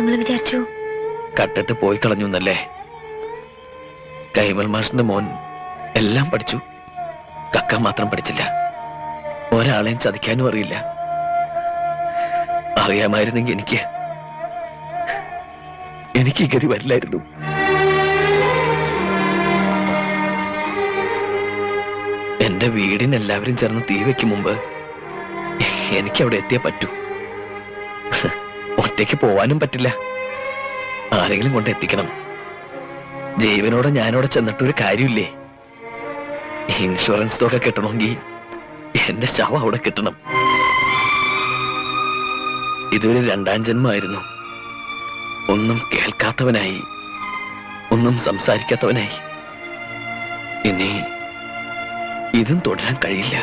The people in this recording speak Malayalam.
ഞങ്ങൾ വിചാരിച്ചു കട്ടിട്ട് പോയി കളഞ്ഞു എന്നല്ലേ. കൈമൾ മാഷിന്റെ മോൻ എല്ലാം പഠിച്ചു, കക്ക മാത്രം പഠിച്ചില്ല. ഒരാളെയും ചതിക്കാനും അറിയില്ല. അറിയാമായിരുന്നെങ്കിൽ എനിക്ക് ഗതി വരില്ലായിരുന്നു. എന്റെ വീടിന് എല്ലാവരും ചേർന്ന് തീ വെക്കും മുമ്പ് എനിക്ക് അവിടെ എത്തിയേ പറ്റൂ. ഒറ്റയ്ക്ക് പോവാനും പറ്റില്ല, ആരെങ്കിലും കൊണ്ട് എത്തിക്കണം. ജീവനോടെ ഞാനവിടെ ചെന്നിട്ടൊരു കാര്യമില്ലേ. ഇൻഷുറൻസ് തുക കിട്ടണമെങ്കിൽ എന്റെ ശവം അവിടെ കിട്ടണം. ഇതൊരു രണ്ടാം ജന്മമായിരുന്നു. ഒന്നും കേൾക്കാത്തവനായി, ഒന്നും സംസാരിക്കാത്തവനായി. ഇനി ഇതും തുടരാൻ കഴിയില്ല.